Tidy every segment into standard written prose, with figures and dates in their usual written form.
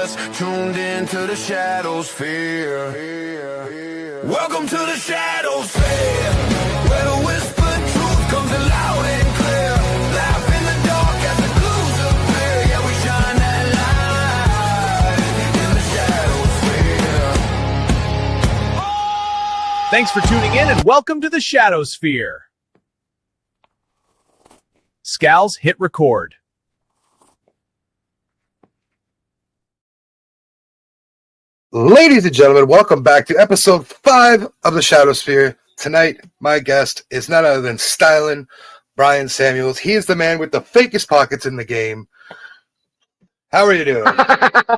Tuned into the Shadowsphere. Welcome to the Shadowsphere, where the whispered truth comes in loud and clear. Laugh in the dark as the clues appear. Yeah, we shine that light in the Shadowsphere. Thanks for tuning in and welcome to the Shadowsphere. Scals, hit record. Ladies and gentlemen, welcome back to episode 5 of the Shadowsphere. Tonight, my guest is none other than Stylin' Brian Samuels. He is the man with the fakest pockets in the game. How are you doing? I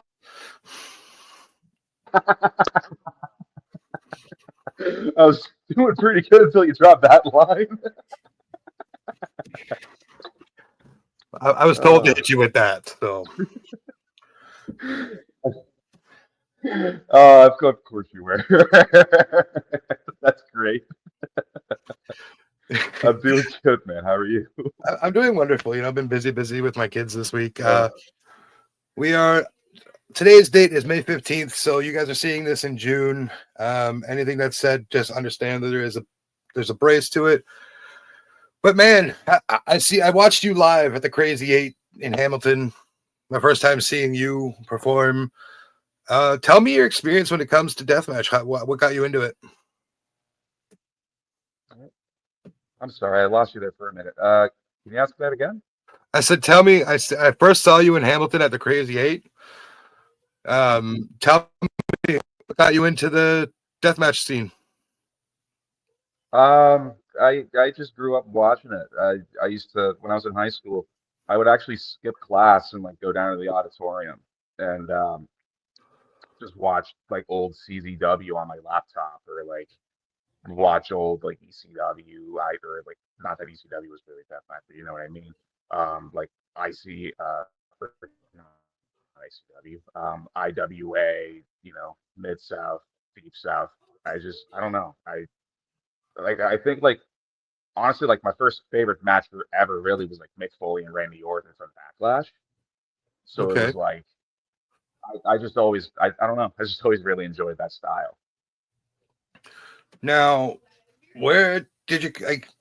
was doing pretty good until you dropped that line. I was told to hit you with that, so. Of course you were. That's great. I'm doing good, man. How are you? I'm doing wonderful. I've been busy with my kids this week. Today's date is May 15th, so you guys are seeing this in June. Anything that's said, just understand that there's a brace to it. But man, I watched you live at the Crazy 8 in Hamilton. My first time seeing you perform. Tell me your experience when it comes to deathmatch. What got you into it? I'm sorry, I lost you there for a minute. Can you ask that again? I said, tell me. I first saw you in Hamilton at the Crazy 8. Tell me what got you into the deathmatch scene. I just grew up watching it. I used to, when I was in high school, I would actually skip class and like go down to the auditorium and just watch like old CZW on my laptop, or like watch old like ECW, or like, not that ECW was really deathmatch, but you know what I mean. Like IC not ICW, IWA, Mid South, Deep South. I don't know. I think like honestly, like my first favorite match ever really was like Mick Foley and Randy Orton from Backlash. So It Okay. was like I just always I don't know. I just always really enjoyed that style. Now, where did you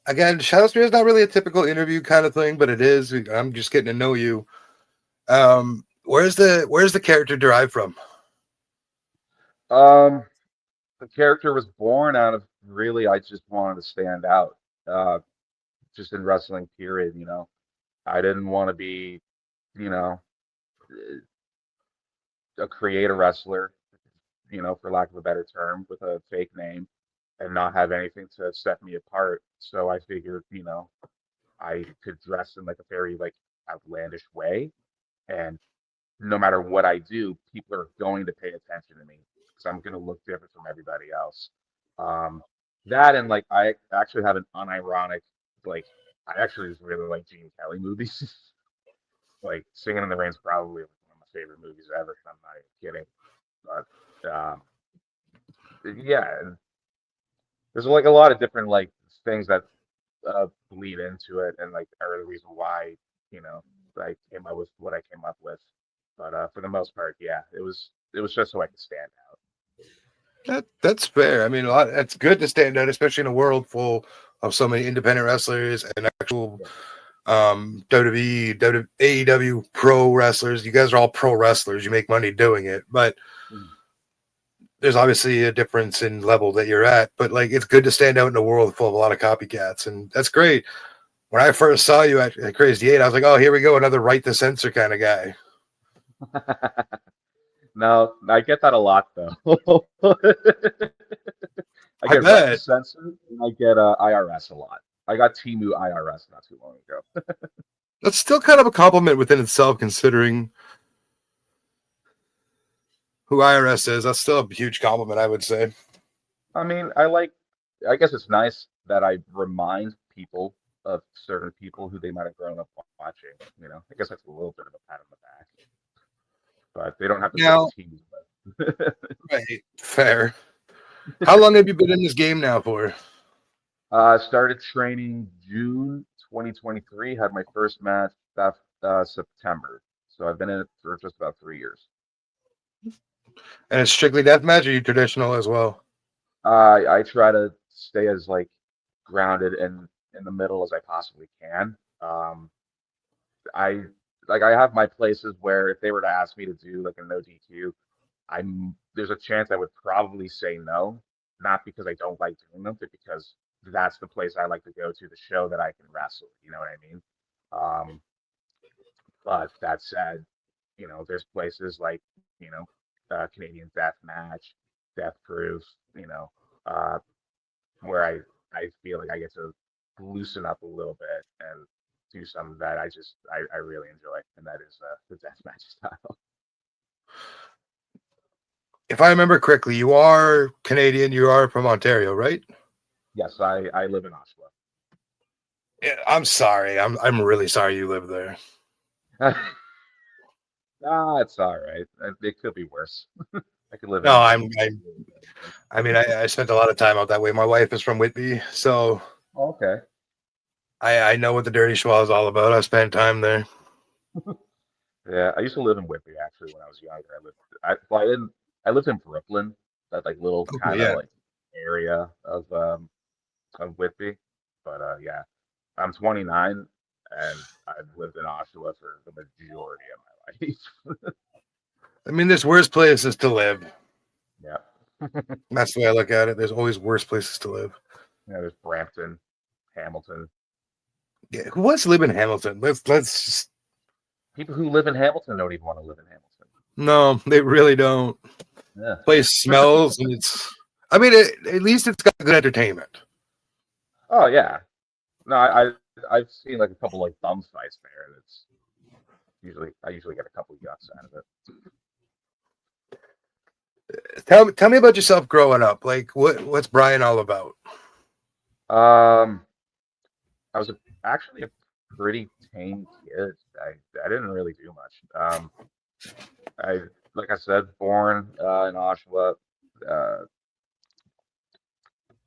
again? Shadowsphere is not really a typical interview kind of thing, but it is. I'm just getting to know you. Where's the character derived from? The character was born out of, really, I just wanted to stand out. Just in wrestling, period. I didn't want to be, you know, a creator wrestler, for lack of a better term, with a fake name and not have anything to set me apart. So I figured, I could dress in like a very like outlandish way, and no matter what I do, people are going to pay attention to me because I'm going to look different from everybody else. Um, that, and like I actually have an unironic, like, I actually just really like Gene Kelly movies. Like Singing in the Rain's probably one of my favorite movies ever. I'm not even kidding. But yeah, and there's like a lot of different like things that bleed into it, and like are the reason why I came up with what I came up with. But for the most part, yeah, it was just so I could stand out. That's fair. I mean, it's good to stand out, especially in a world full of so many independent wrestlers and actual WWE, AEW pro wrestlers. You guys are all pro wrestlers. You make money doing it, but there's obviously a difference in level that you're at. But like, it's good to stand out in a world full of a lot of copycats, and that's great. When I first saw you at Crazy 8, I was like, oh, here we go, another Right to Censor kind of guy. No, I get that a lot though. I get bet. Right Censored, and I get IRS a lot. I got Timu IRS not too long ago. That's still kind of a compliment within itself, considering who IRS is. That's still a huge compliment, I would say. I mean, I guess it's nice that I remind people of certain people who they might have grown up watching. I guess that's a little bit of a pat on the back, but they don't have to Now, put teams. right, fair. How long have you been in this game now for? I started training June 2023. Had my first match that September. So I've been in it for just about 3 years. And it's strictly deathmatch, or you traditional as well? I try to stay as like grounded and in the middle as I possibly can. I I have my places where if they were to ask me to do like a no DQ, there's a chance I would probably say no, not because I don't like doing them, but because that's the place I like to go to show that I can wrestle. You know what I mean? Um, but that said, there's places like you know Canadian Death Match, Death Proof, you know, uh, where I feel like I get to loosen up a little bit and do something that I really enjoy, and that is the deathmatch style. If I remember correctly, you are Canadian. You are from Ontario, right? Yes, I live in Yeah, I'm sorry. I'm really sorry you live there. Oshawa. It's all right. It could be worse. I could live No, in. I mean, I spent a lot of time out that way. My wife is from Whitby, so Oh, okay. I know what the dirty schwa is all about. I spent time there. Yeah, I used to live in Whitby actually when I was younger. I didn't. I lived in Brooklyn, that like little Okay, kind of yeah. like area of Whitby. But yeah, I'm 29 and I've lived in Oshawa for the majority of my life. I mean, there's worse places to live. Yeah. That's the way I look at it. There's always worse places to live. Yeah, there's Brampton, Hamilton. Yeah, who wants to live in Hamilton? Let's just, People who live in Hamilton don't even want to live in Hamilton. no, they really don't. Yeah. Place smells and it's. I mean, at least it's got good entertainment. Oh yeah. No, I've seen like a couple like bum fights there, and it's I usually get a couple yucks out of it. Tell me about yourself growing up. Like, what's Brian all about? Um, I was actually a pretty tame kid. I didn't really do much. I like I said, born in Oshawa. Uh,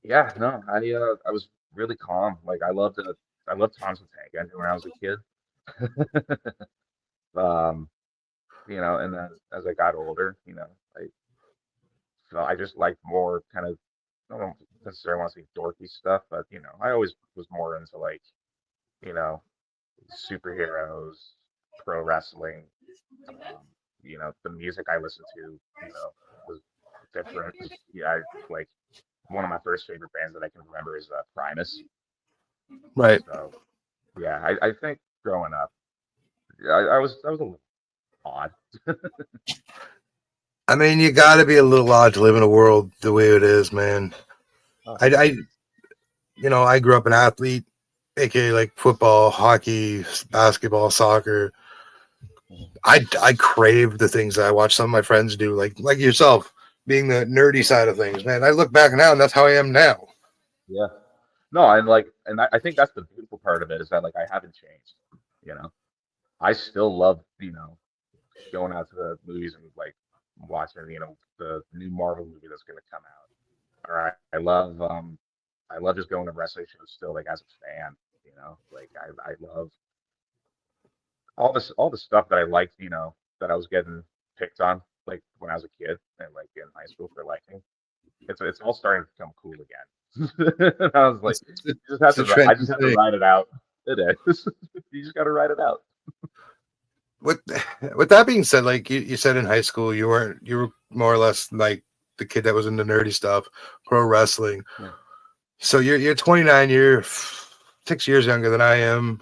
yeah, no, I was really calm. Like I loved Tom's the Tank Engine when I was a kid. Um, and then as I got older, I just liked more kind of I don't necessarily want to say dorky stuff, but I always was more into like you know superheroes, pro wrestling. Um, the music I listened to, was different. Yeah, like one of my first favorite bands that I can remember is Primus. Right. So yeah, I think growing up, I was a little odd. I mean, you got to be a little odd to live in a world the way it is, man. Oh, I I grew up an athlete, aka like football, hockey, basketball, soccer. mhm. I crave the things that I watch some of my friends do, like yourself, being the nerdy side of things, man. I look back now, and that's how I am now. Yeah. No, and I think that's the beautiful part of it is that like I haven't changed. You know, I still love going out to the movies and like watching the new Marvel movie that's going to come out. All right, I love just going to wrestling shows still like as a fan. Like I love all the stuff that I liked. That I was getting picked on like when I was a kid and like in high school for liking. It's all starting to become cool again. And I was like, It's a I trendy just have to thing. ride it out. It is. You just got to ride it out. With with that being said, like you said in high school, you were more or less like the kid that was into nerdy stuff, pro wrestling. Yeah. So you're 29, you're 6 years younger than I am.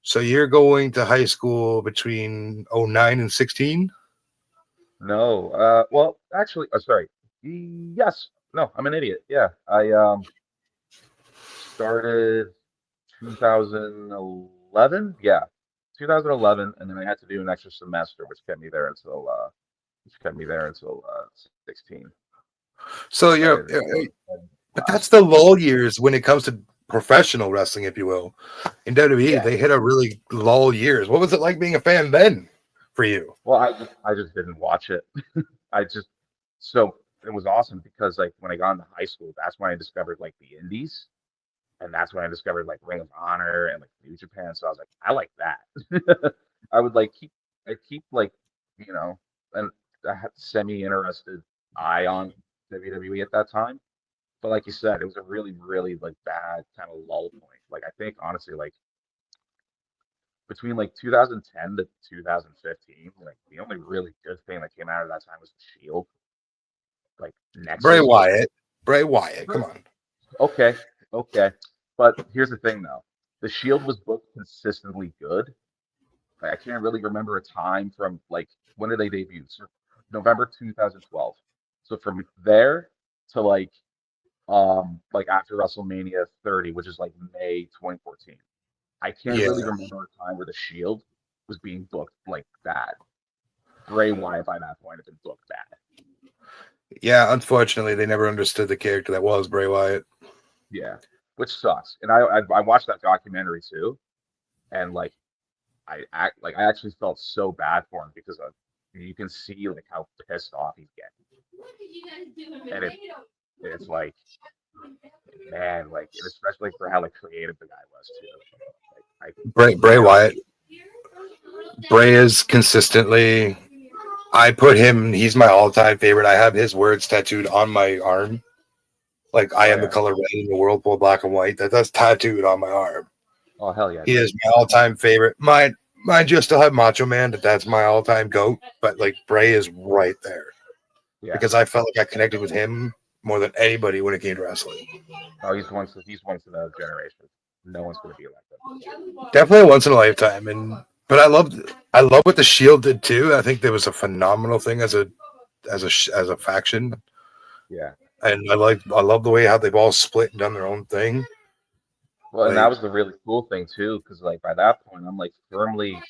So you're going to high school between '09 and 16? No. Well, actually, sorry. Yes. No, I'm an idiot. Yeah. I started 2011. Yeah, 2011, and then I had to do an extra semester, which kept me there until 16. So I you're, didn't go but last. that's the lull years when it comes to professional wrestling, if you will. In WWE, Yeah. they hit a really lull years. What was it like being a fan then for you? Well, I just didn't watch it. I just so it was awesome because like when I got into high school, that's when I discovered like the indies, and that's when I discovered like Ring of Honor and like New Japan. So I was like, I like that. I would like keep I keep like you know, and semi-interested eye on WWE at that time. But like you said, it was a really, really like bad kind of lull point. Like I think honestly, like between like 2010 to 2015, like the only really good thing that came out of that time was the Shield. Like Bray Nexus was Wyatt. Bray Wyatt. Come on. okay, okay. But here's the thing though. The Shield was booked consistently good. Like, I can't really remember a time from like when did they debut? So November 2012. So from there to like after WrestleMania 30, which is like May 2014. I can't Yeah. really remember a time where the Shield was being booked like that. Bray Wyatt by that point had been booked bad. Yeah, unfortunately, they never understood the character that was Bray Wyatt. Yeah, which sucks. And I watched that documentary too, and like I actually felt so bad for him because you can see like how pissed off he's getting, and it's like man, like and especially for how like creative the guy was too. Bray Wyatt. Bray is consistently. I put him. He's my all-time favorite. I have his words tattooed on my arm. Like I am the color red in the whirlpool, black and white. That's tattooed on my arm. Oh hell yeah! He is my all-time favorite. Mind you, still have Macho Man. That's my all-time goat. But like Bray is right there. Yeah. Because I felt like I connected with him more than anybody when it came to wrestling. Oh, he's once in a generation. No one's going to be like him. Definitely once in a lifetime. But I love what the Shield did too. I think there was a phenomenal thing as a faction. Yeah. And I love the way how they've all split and done their own thing. Well, and that was the really cool thing too, because like by that point I'm like firmly,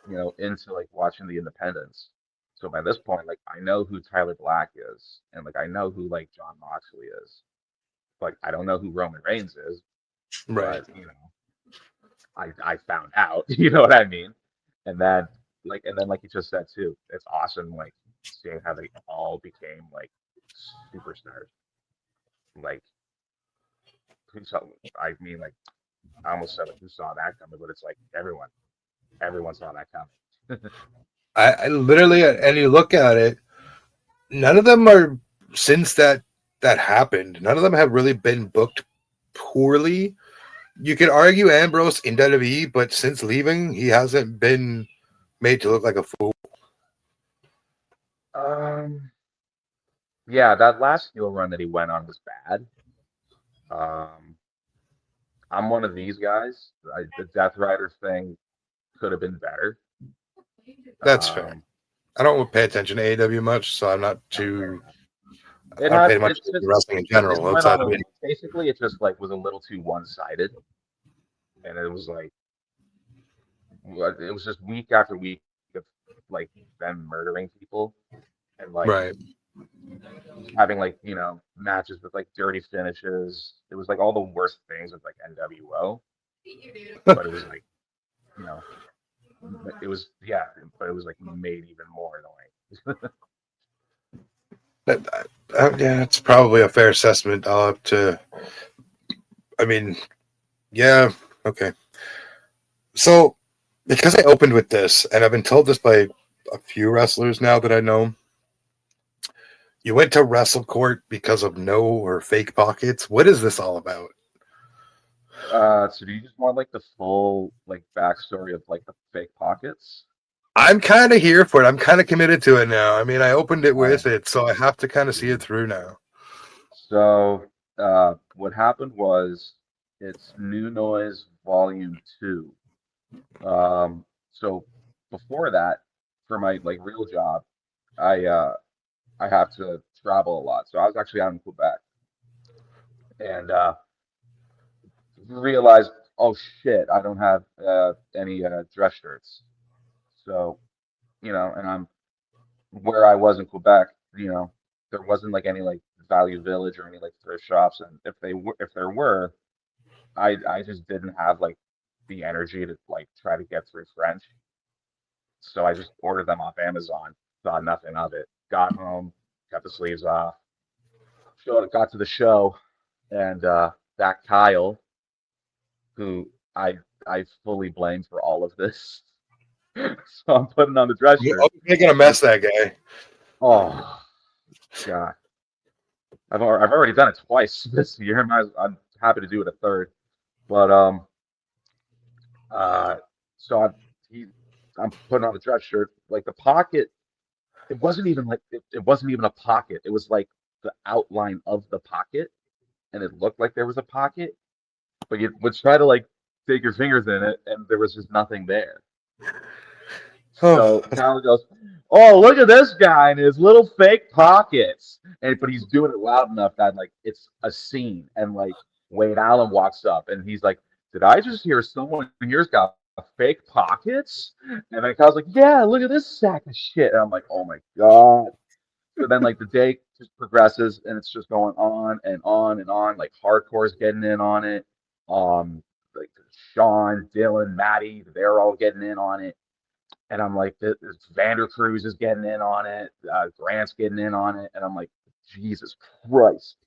into like watching the independents. So by this point, like I know who Tyler Black is, and like I know who like John Moxley is. Like I don't know who Roman Reigns is, right? But, I found out. You know what I mean? And then like you just said too, it's awesome like seeing how they all became like superstars. Like I mean, like I almost said like who saw that coming, but it's like everyone saw that coming. I literally, and you look at it, none of them are since that happened. None of them have really been booked poorly. You could argue Ambrose in WWE, but since leaving, he hasn't been made to look like a fool. Yeah, that last heel run that he went on was bad. I'm one of these guys. The Death Rider thing could have been better. That's fair. I don't pay attention to AEW much, so I'm not too. I don't pay much attention to wrestling in general. Basically, it just like was a little too one-sided, and it was just week after week of like them murdering people, and like having like matches with like dirty finishes. It was like all the worst things of like NWO, but it was like it was but it was like made even more annoying. Yeah, it's probably a fair assessment. I'll have to. I mean, yeah, okay. So, because I opened with this, and I've been told this by a few wrestlers now that I know, you went to Wrestle Court because of no or fake pockets. What is this all about? So do you just want like the full like backstory of like the fake pockets? I'm kind of here for it. I'm kind of committed to it now. I mean, I opened it with it, so I have to kind of see it through now. So what happened was it's New Noise Volume 2. So before that, for my like real job, I have to travel a lot. So I was actually out in Quebec, and realized, oh shit, I don't have any dress shirts. So, and I'm where I was in Quebec, there wasn't like any like Value Village or any like thrift shops, and if there were, I just didn't have like the energy to like try to get through French. So I just ordered them off Amazon, thought nothing of it. Got home, got the sleeves off, got to the show, and that Kyle, who I fully blame for all of this. So I'm putting on the dress shirt. You're gonna mess that guy. Oh God, I've already done it twice this year. I'm happy to do it a third, but uh, so he, I'm putting on the dress shirt. Like the pocket, it wasn't even a pocket. It was like the outline of the pocket, and it looked like there was a pocket, but you would try to like take your fingers in it, and there was just nothing there. Oh, So Tyler goes, "Oh, look at this guy and his little fake pockets," and but he's doing it loud enough that like it's a scene, and like Wade Allen walks up, and he's like, "Did I just hear someone here's got fake pockets?" And then Kyle's like, "Yeah, look at this sack of shit," and I'm like, "Oh my God." So then like the day just progresses and it's just going on and on and on. Like hardcore's getting in on it. Like Sean, Dylan, Maddie, they're all getting in on it. And I'm like, this Vander Cruz is getting in on it. Grant's getting in on it. And I'm like, Jesus Christ.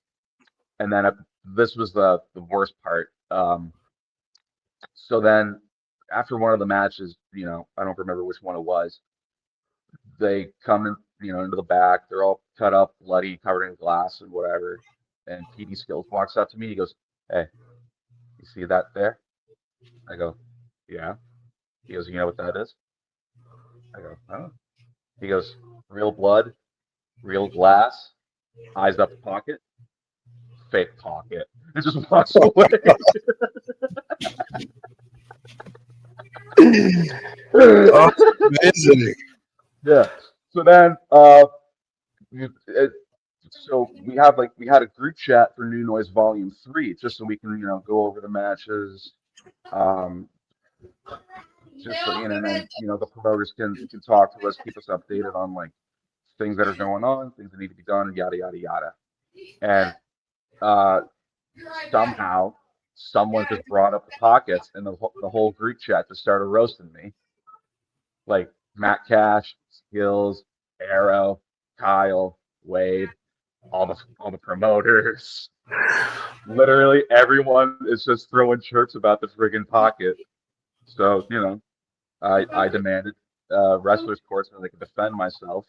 And then this was the worst part. So then after one of the matches, I don't remember which one it was. They come in, into the back. They're all cut up, bloody, covered in glass and whatever. And PD Skills walks up to me. He goes, "Hey, you see that there?" I go, "Yeah." He goes, "You know what that is?" I go, "Oh." He goes, "Real blood, real glass, eyes up the pocket, fake pocket." And just walks away. oh, amazing. Yeah. So then, so we had a group chat for New Noise Volume 3, just so we can go over the matches, um, just so and then the promoters can talk to us, keep us updated on like things that are going on, things that need to be done, yada yada yada. And uh, somehow someone just brought up the pockets, and the whole group chat just started roasting me, like Matt Cash, Skills, Arrow, Kyle, Wade, all the promoters. Literally everyone is just throwing chirps about the friggin' pocket. So, I demanded wrestlers court so they could defend myself,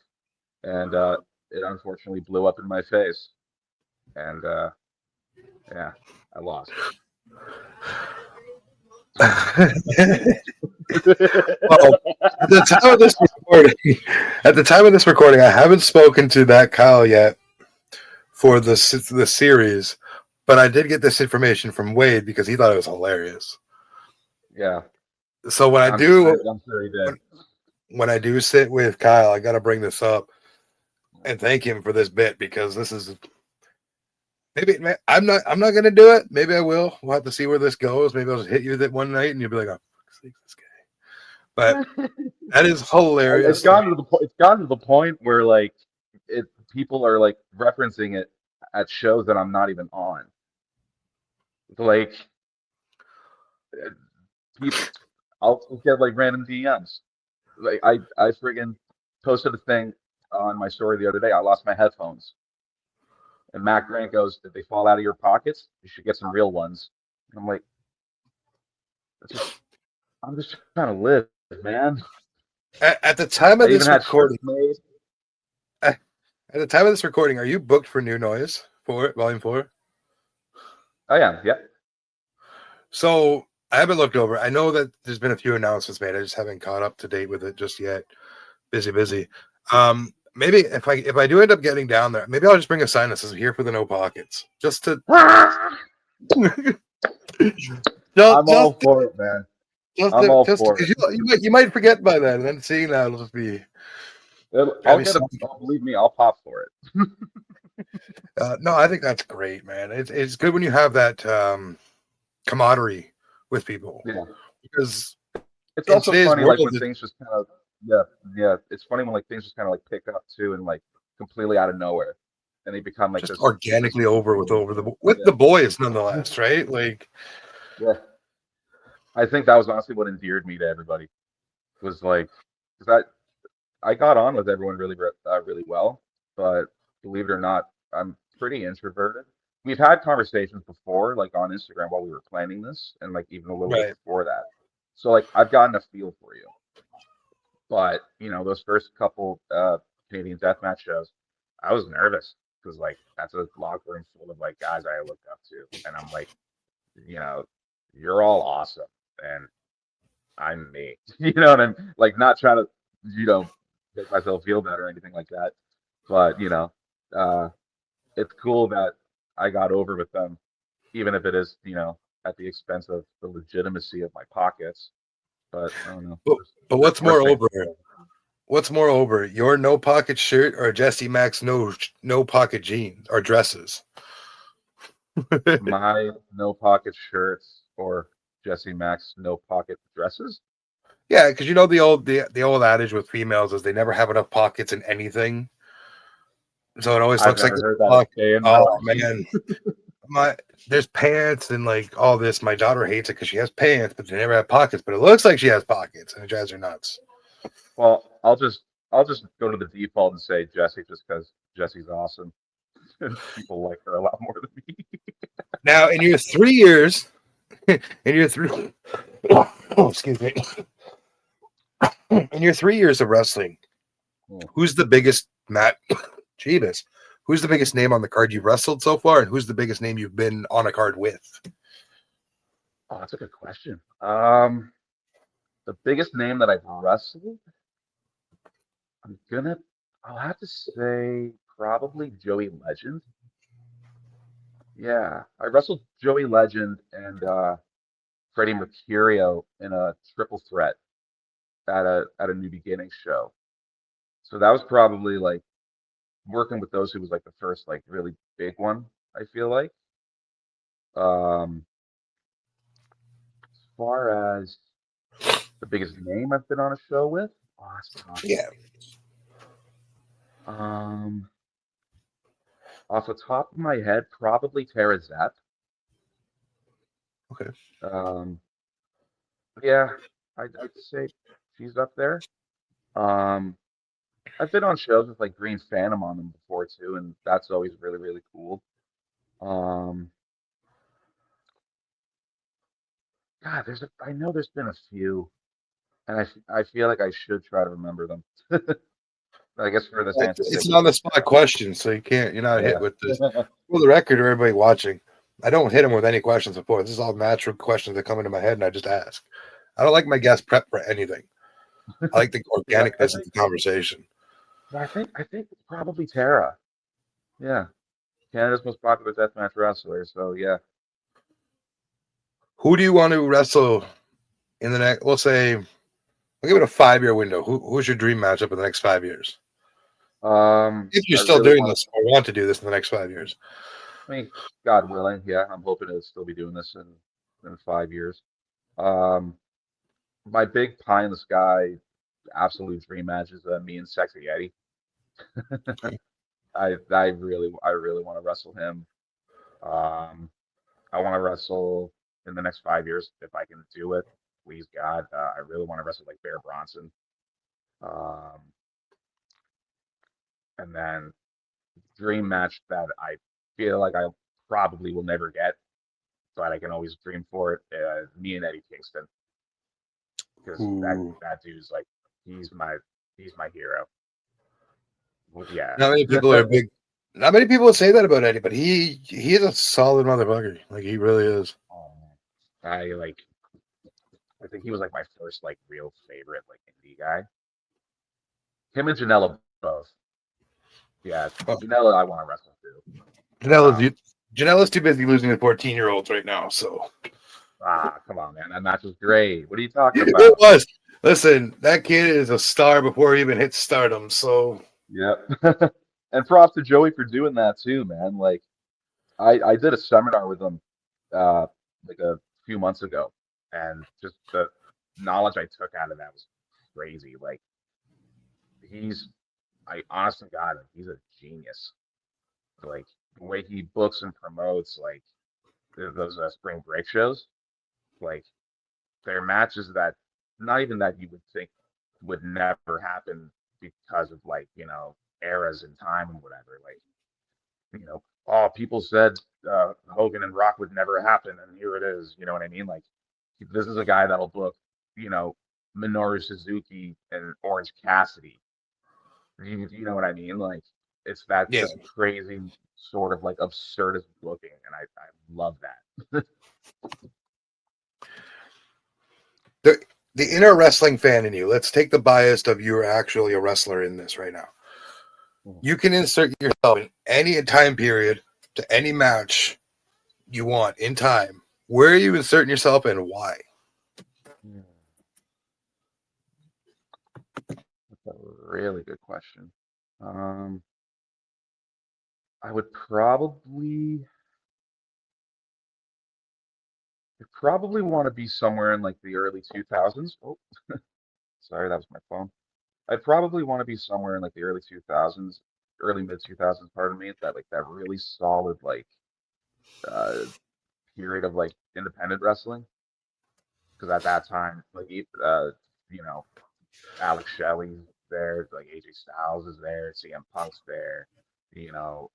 and it unfortunately blew up in my face. And yeah, I lost. Well, at the time of this recording, I haven't spoken to that Kyle yet for the series, but I did get this information from Wade because he thought it was hilarious. Yeah. So when I'm sure he did. When I do sit with Kyle, I got to bring this up and thank him for this bit, because this is maybe I'm not going to do it. Maybe I will. We'll have to see where this goes. Maybe I'll just hit you with it one night and you'll be like, "Oh, this guy." But that is hilarious. It's gotten to the point where like people are like referencing it at shows that I'm not even on. Like, I'll get like random DMs. Like I friggin' posted a thing on my story the other day. I lost my headphones, and Matt Grant goes, "Did they fall out of your pockets? You should get some real ones." And I'm like, I'm just trying to live, man. At the time of this recording, made. At the time of this recording, are you booked for New Noise for Volume 4? I am, yeah. So I haven't looked over. I know that there's been a few announcements made. I just haven't caught up to date with it just yet. Busy. Maybe if I do end up getting down there, maybe I'll just bring a sign that says "Here for the No Pockets," just to. I'm all for it, man. I'm all for it. You might forget by then, and then seeing that will just be. Believe me, I'll pop for it. No, I think that's great, man. It's good when you have that camaraderie with people. Yeah. Because it's also funny like when things just kind of it's funny when like things just kind of like pick up too, and like completely out of nowhere, and they become like just this organically with the boys nonetheless, right? Like, yeah. I think that was honestly what endeared me to everybody. Was like, because I got on with everyone really well, but believe it or not, I'm pretty introverted. We've had conversations before, like on Instagram while we were planning this, and like even a little bit before that. So like I've gotten a feel for you. But those first couple Canadian deathmatch shows, I was nervous because like that's a locker room full of like guys I looked up to, and I'm like, you know, you're all awesome, and I'm me. You know what I'm like? Not trying to, make myself feel better or anything like that, but uh, it's cool that I got over with them, even if it is, at the expense of the legitimacy of my pockets. But I don't know. But There's what's worse more things. over? What's more over? Your no pocket shirt or Jesse Max no pocket jeans or dresses? My no pocket shirts or Jesse Max no pocket dresses. Yeah, because you know the old adage with females is they never have enough pockets in anything, so it always I've looks like never heard that a pocket. day in my Oh life. man, my there's pants and like all this. My daughter hates it because she has pants, but they never have pockets. But it looks like she has pockets, and it drives her nuts. Well, I'll just go to the default and say Jesse just because Jesse's awesome and people like her a lot more than me. Now, in your 3 years, in your three, oh, excuse me, in your 3 years of wrestling, who's the biggest Matt? Jeebus, who's the biggest name on the card you've wrestled so far, and who's the biggest name you've been on a card with? Oh, that's a good question. The biggest name that I've wrestled, I'm gonna, I'll have to say probably Joey Legend. Yeah, I wrestled Joey Legend and Freddie Mercurio in a triple threat at a New Beginning show. So that was probably like working with those who was like the first like really big one, I feel like. Um, as far as the biggest name I've been on a show with, oh, that's tough. Yeah. Um, Off the top of my head, probably Tara Zep. Okay. Um, yeah, I'd say she's up there. Um, I've been on shows with like Green Phantom on them before too, and that's always really, really cool. Um, God, I know there's been a few, and I feel like I should try to remember them. I guess for this answer's It's sake, an I'll on the say spot Tara. question, so you're not hit Yeah. with this. For the record, or everybody watching, I don't hit them with any questions before. This is all natural questions that come into my head, and I just ask. I don't like my guests prep for anything. I like the Yeah, organicness of the conversation. I think it's probably Tara. Yeah, Canada's most popular deathmatch wrestler. So yeah. Who do you want to wrestle in the next? We'll say, I'll give it a 5 year window. Who's your dream matchup in the next 5 years? If you're I still really doing want this or want to do this in the next 5 years. I mean, God willing, yeah, I'm hoping to still be doing this in 5 years. Um, my big pie in the sky, absolute dream match is me and Sexy Eddie. I really want to wrestle him. Um, I want to wrestle in the next 5 years if I can do it. Please God, I really want to wrestle like Bear Bronson. Um, and then dream match that I feel like I probably will never get, but I can always dream for it. Me and Eddie Kingston, because that Ooh. that dude's like he's my he's my hero. Well, yeah. Not many people are big. Not many people would say that about Eddie, but he is a solid motherfucker. Like he really is. I like. I think he was like my first like real favorite like indie guy. Him and Janela both. Yeah, Well, Janela I want to wrestle too. Janela's Um, Janela's too busy losing to 14-year-olds right now. So come on, man, that match was great. What are you talking it about? was. Listen, that kid is a star before he even hit stardom. So Yep. And props to Joey for doing that too, man. Like I did a seminar with him uh like a few months ago, and just the knowledge I took out of that was crazy. Like he's I honestly God, like, he's a genius. Like the way he books and promotes like those spring break shows, like they're matches that not even that you would think would never happen because of like, eras in time and whatever. Like, oh, people said Hogan and Rock would never happen, and here it is. You know what I mean? Like, this is a guy that'll book, you know, Minoru Suzuki and Orange Cassidy, You know what I mean? Like it's that Yeah. just crazy sort of like absurdist looking, and I love that. The inner wrestling fan in you. Let's take the bias of you're actually a wrestler in this right now. You can insert yourself in any time period to any match you want in time. Where are you inserting yourself and why? That's a really good question. I would probably want to be somewhere in like the early 2000s. Oh, sorry, that was my phone. I'd probably want to be somewhere in like the early 2000s, early mid 2000s, pardon me, that like that really solid like uh period of like independent wrestling. Because at that time, like you know, Alex Shelley's there, like AJ Styles is there, CM Punk's there, you know,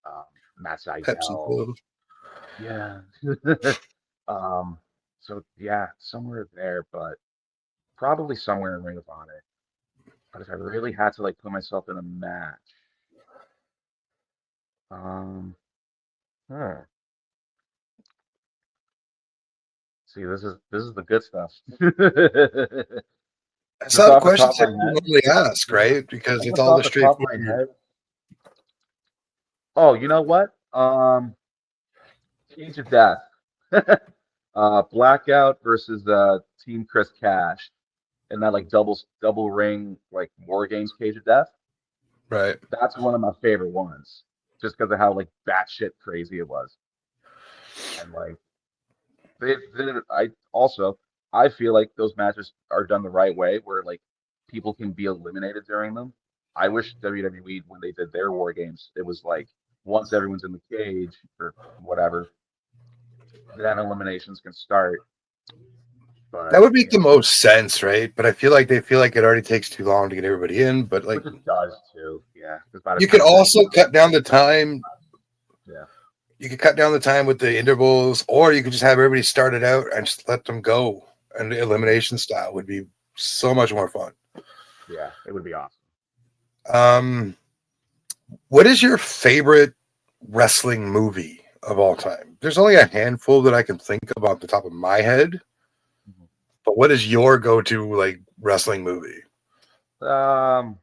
Matt Pepsi Seidel. Blue. Yeah. um, so yeah, somewhere there, but probably somewhere in Ring of Honor. But if I really had to like put myself in a match, um, huh. See, this is the good stuff. It's Just not off the top questions of that my you head, normally ask, yeah, right? Because I it's guess all off the the top of my straightforward. head. Oh, you know what? Cage of Death. Blackout versus Team Chris Cash in that like double ring like War Games Cage of Death. Right. That's one of my favorite ones, just because of how like batshit crazy it was, and like I also I feel like those matches are done the right way, where like people can be eliminated during them. I wish WWE when they did their War Games, it was like once everyone's in the cage or whatever, then eliminations can start. That But would make the most sense, right? But I feel like they feel like it already takes too long to get everybody in. But like, which it does too, yeah. Because by the you could time also cut down the time. yeah, You could cut down the time with the intervals, or you could just have everybody start it out and just let them go. And the elimination style would be so much more fun. yeah, it would be awesome. Um, what is your favorite wrestling movie of all time? There's only a handful that I can think of off the top of my head. Mhm. But what is your go-to like wrestling movie? Um,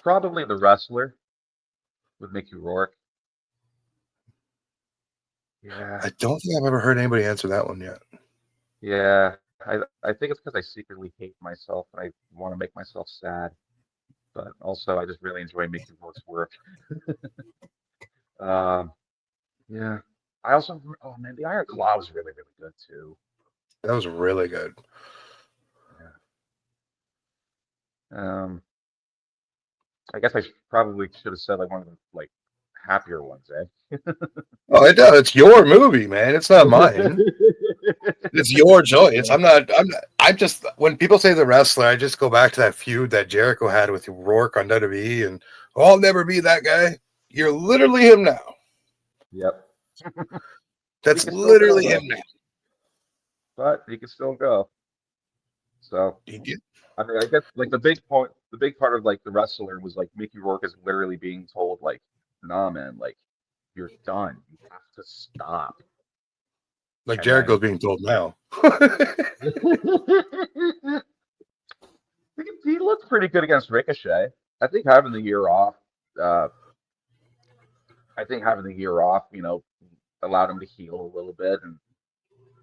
Probably The Wrestler with Mickey Rourke. Yeah, I don't think I've ever heard anybody answer that one yet. yeah. I think it's because I secretly hate myself and I want to make myself sad, but also I just really enjoy Mickey Rourke's work. Um, yeah. I also oh man, the Iron Claw was really really good too. That was really good. Yeah. I guess I probably should have said like one of the like happier ones, eh? Oh, it does. It's your movie, man. It's not mine. It's your choice. Yeah. I'm just when people say the wrestler, I just go back to that feud that Jericho had with Rourke on WWE, and oh, I'll never be that guy. You're literally him now. Yep. He That's can still go literally him though, now. but he can still go. So He did. I mean, I guess like the big part of like the wrestler was like Mickey Rourke is literally being told like, nah, man, like you're done. You have to stop. Like And then Jericho's being told now. he looked pretty good against Ricochet. I think having the year off, uh, you know, allowed him to heal a little bit, and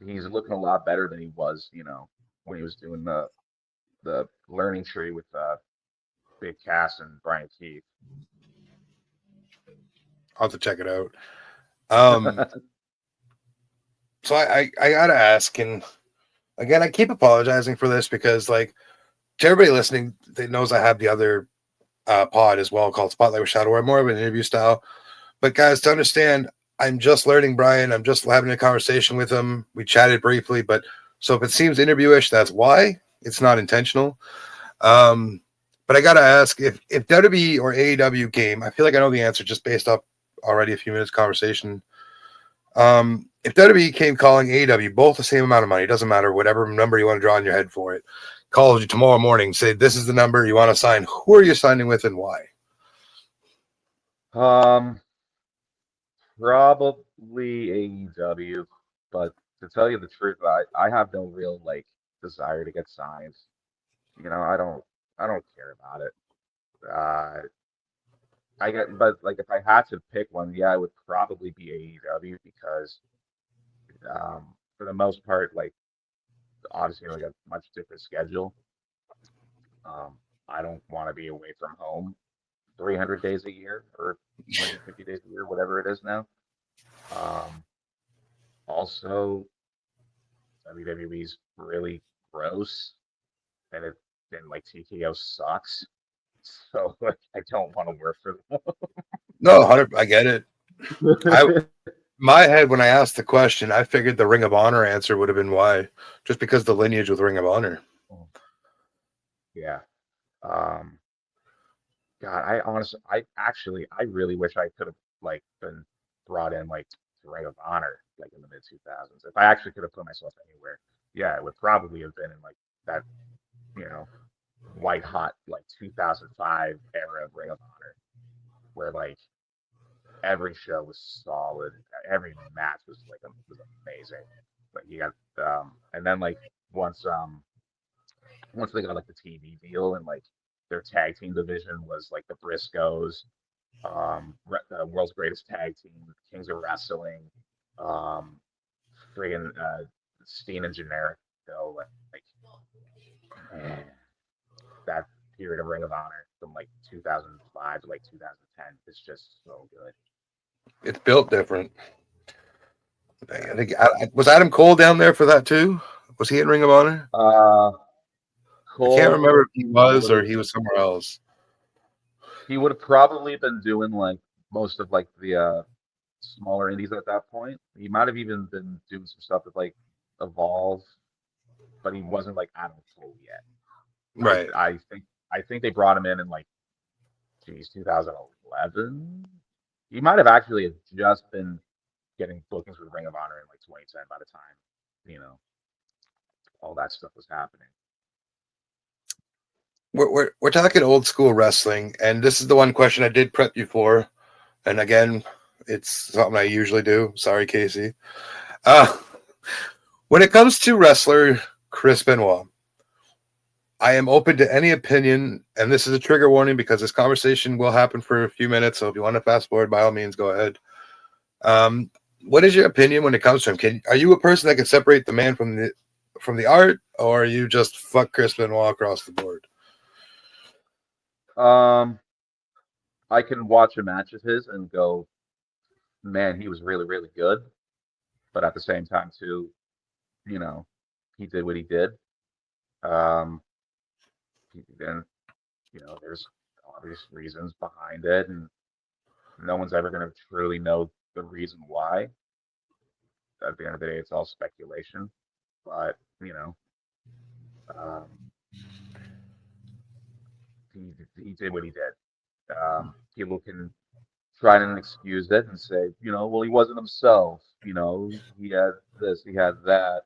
he's looking a lot better than he was, you know, when he was doing the learning tree with Big Cass and Brian Keith. I'll have to check it out. Um, so I gotta ask, and again, I keep apologizing for this because like to everybody listening that knows I have the other pod as well called Spotlight with Shadow, more of an interview style. But guys, to understand, I'm just learning Brian. I'm just having a conversation with him. We chatted briefly, but so if it seems interviewish, that's why. It's not intentional. But I gotta ask if WWE or AEW came, I feel like I know the answer just based off already a few minutes conversation. If WWE came calling AEW both the same amount of money, doesn't matter, whatever number you want to draw in your head for it, called you tomorrow morning, say this is the number you want to sign, who are you signing with and why? Probably AEW, but to tell you the truth, I have no real like desire to get signed. I don't care about it. Uh, but like if I had to pick one, yeah, it would probably be AEW because for the most part, like obviously like a much different schedule. Um, I don't want to be away from home 300 days a year or 250 days a year, whatever it is now. Um, Also, WWE's really gross, and like TKO sucks. So like, I don't want to work for No, 100. I get it. them. My head when I asked the question, I figured the Ring of Honor answer would have been why, just because the lineage with Ring of Honor. Yeah. Um, God, I really wish I could have like been brought in like to Ring of Honor like in the mid 2000s. If I actually could have put myself anywhere, yeah, it would probably have been in like that, you know, white hot like 2005 era of Ring of Honor, where like every show was solid, every match was amazing. Like you got and then like once um once they got like the TV deal and like their tag team division was like the Briscoes, the world's greatest tag team, Kings of Wrestling, um, friggin' Steen and Generico, like man, that period of Ring of Honor from like 2005 to like 2010 is just so good. It's built different. I think was Adam Cole down there for that too? Was he in Ring of Honor? Uh, I can't remember Cole if he was or he was somewhere else. he would have probably been doing like most of like the smaller indies at that point. He might have even been doing some stuff with like Evolve, but he wasn't like Adam Cole yet. Right. I think they brought him in like 2011. He might have actually had just been getting bookings with Ring of Honor in like 2010 by the time all that stuff was happening. We're talking old school wrestling, and this is the one question I did prep you for. And again, it's something I usually do. Sorry, Casey. When it comes to wrestler Chris Benoit, I am open to any opinion, and this is a trigger warning because this conversation will happen for a few minutes. So if you want to fast forward, by all means, go ahead. What is your opinion when it comes to him? Are you a person that can separate the man from the art, or are you just fuck Chris Benoit across the board? I can watch a match of his and go, man, he was really, really good. But at the same time, too, he did what he did. Then, there's obvious reasons behind it, and no one's ever going to truly know the reason why. At the end of the day, it's all speculation. But, um, he did what he did. People can try and excuse it and say, well, he wasn't himself. He had this, he had that.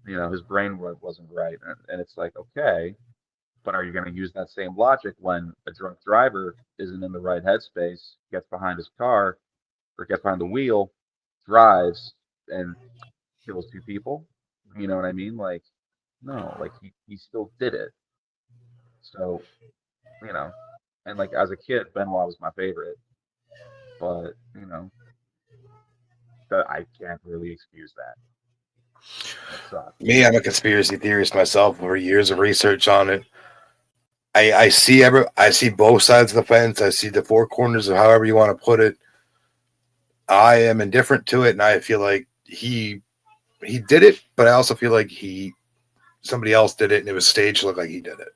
His brain wasn't right. And it's like, okay, but are you going to use that same logic when a drunk driver isn't in the right headspace, gets behind his car or gets behind the wheel, drives and kills two people? You know what I mean? Like, no, like he still did it. So, and like as a kid, Benoit was my favorite, but I can't really excuse that. Me, I'm a conspiracy theorist myself over years of research on it. I see both sides of the fence. I see the four corners of however you want to put it. I am indifferent to it, and I feel like he did it, but I also feel like somebody else did it, and it was staged to look like he did it.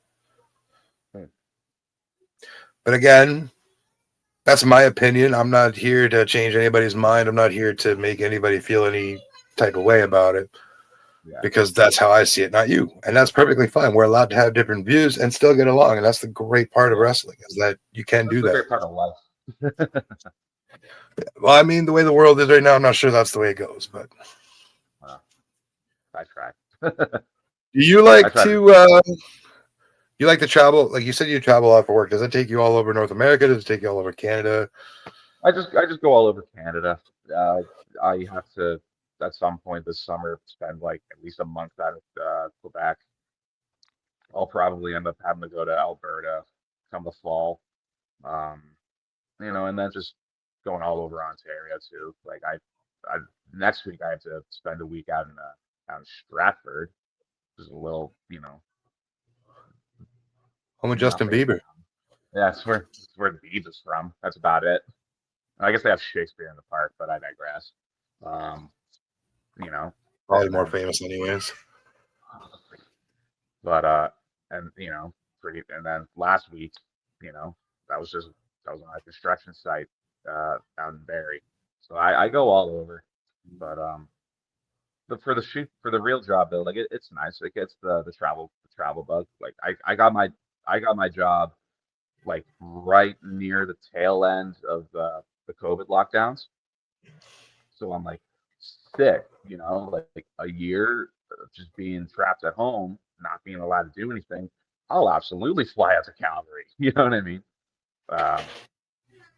But again, that's my opinion. I'm not here to change anybody's mind. I'm not here to make anybody feel any type of way about it. Yeah. Because that's how I see it, not you. And that's perfectly fine. We're allowed to have different views and still get along. And that's the great part of wrestling is that you can do that. Great part of life. Well, I mean, the way the world is right now, I'm not sure that's the way it goes, but I try. Do you like to You like to travel? Like you said, you travel a lot for work. Does it take you all over North America? Does it take you all over Canada? I just go all over Canada. Uh, I have to at some point this summer spend like at least a month out of Quebec. I'll probably end up having to go to Alberta come the fall. Um, and then just going all over Ontario too. Like I next week I have to spend a week out in Stratford, which is a little, Home with Justin nothing. Bieber. Yeah, it's where the Beebs is from. That's about it. I guess they have Shakespeare in the park, but I digress. Um, you know, Probably and more then, famous, anyways. but and and then last week, you know, that was just that was on a construction site out in Barrie. So I go all over, but for the shoot for the real job though, like it's nice. It gets the travel bug. Like I got my job like right near the tail end of the COVID lockdowns. So I'm like sick, like a year of just being trapped at home, not being allowed to do anything. I'll absolutely fly out to Calgary. You know what I mean? Um,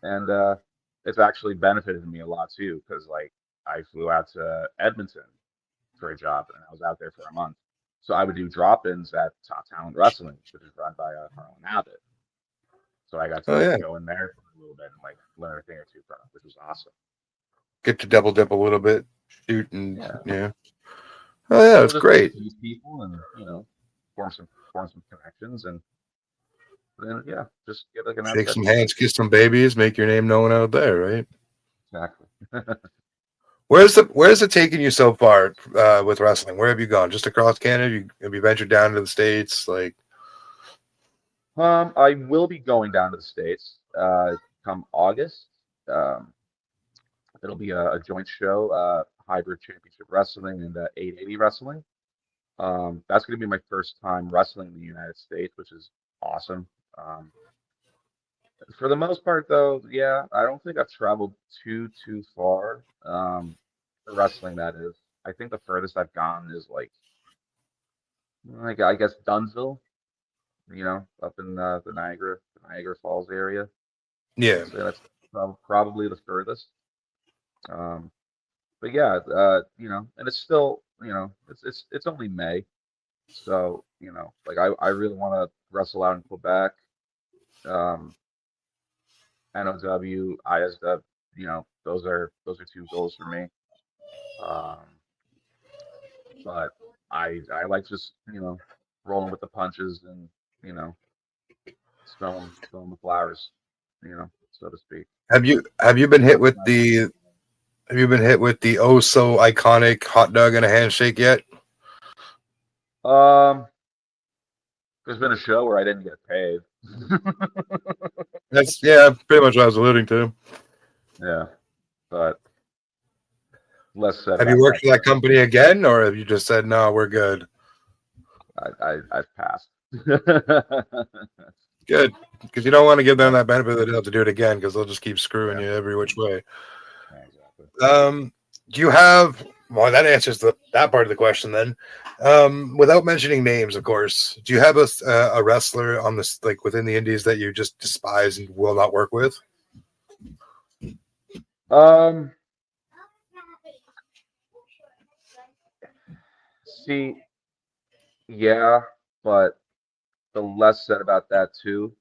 and it's actually benefited me a lot too, because like I flew out to Edmonton for a job, and I was out there for a month. So I would do drop-ins at Top Talent Wrestling, which is run by Harlan Abbott. So I got to Oh like yeah, go in there for a little bit and like learn a thing or two from it, which was awesome. get to double dip a little bit, shoot, and Yeah, yeah. Oh yeah, well, it's just meet great. these people and form some connections, and then yeah, just get like an Shake outside some hands, perspective. kiss some babies, make your name known out there, right? Exactly. Where's it taken you so far with wrestling? Where have you gone? Just across Canada? Have you ventured down to the States? Like, I will be going down to the States come August. Um, it'll be a joint show, Hybrid Championship Wrestling and 880 Wrestling. That's going to be my first time wrestling in the United States, which is awesome. Um, for the most part, though, yeah, I don't think I've traveled too far. For wrestling, that is. I think the furthest I've gone is like I guess Dunsville, up in the Niagara Falls area. yeah, I'd say that's probably the furthest. Um, but yeah, and it's still, it's only May, so like I really want to wrestle out in Quebec, um, NOW, ISW. Those are two goals for me. Um, but I like just rolling with the punches and you know smelling the flowers, so to speak. have you been hit Not with not the have you been hit with the oh so iconic hot dog and a handshake yet? there's been a show where I didn't get paid. That's yeah, pretty much what I was alluding to. Yeah, but less said Have you about worked that, for the that better. company again, or have you just said no, we're good? I've passed. Good, because you don't want to give them Yeah, that benefit that they'll have to do it again because they'll just keep screwing yeah, you every which way. yeah, exactly. Do you have? Well, that answers that part of the question then. Without mentioning names, of course, do you have a wrestler on this like within the indies that you just despise and will not work with? Um, see, yeah, but the less said about that too,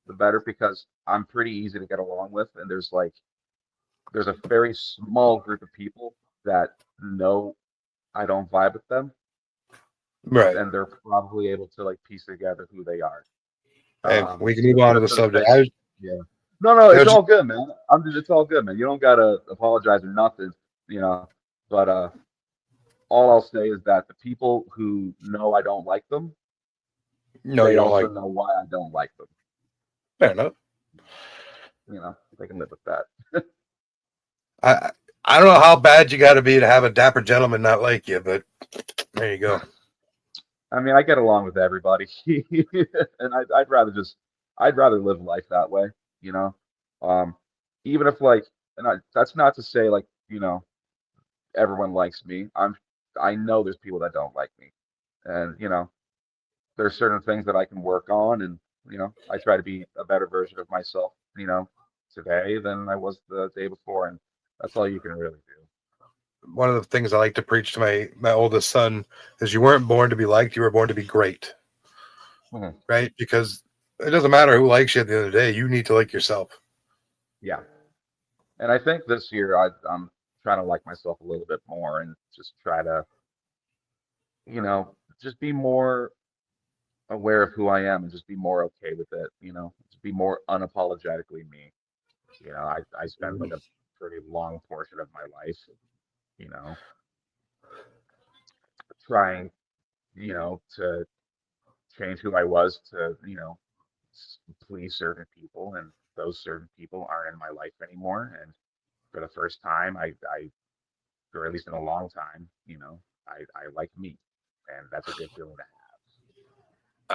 the better, because I'm pretty easy to get along with, and there's a very small group of people that know I don't vibe with them, Right. and they're probably able to like piece together who they are. Hey, we can So move on to just the for the subject. sake, yeah. No, no, I it's was all good, man. It's all good, man. You don't gotta apologize or nothing, you know. But all I'll say is that the people who know I don't like them, no, you they don't also like. know why I don't like them. Fair enough. They can live with that. I I don't know how bad you got to be to have a dapper gentleman not like you, but there you go. I mean, I get along with everybody, and I'd rather live life that way, you know. Um, even if like, that's not to say like, everyone likes me. I know there's people that don't like me, and there's certain things that I can work on, and I try to be a better version of myself, today than I was the day before, and that's all you can really do. One of the things I like to preach to my oldest son is you weren't born to be liked, you were born to be great, Mhm. right? Because it doesn't matter who likes you at the end of the day. You need to like yourself. Yeah, and I think this year I'm trying to like myself a little bit more and just try to, just be more aware of who I am and just be more okay with it, just be more unapologetically me. I spent like a pretty long portion of my life, you know, trying, to change who I was to, please certain people, and those certain people aren't in my life anymore. And for the first time, or at least in a long time, I like me, and that's a good feeling to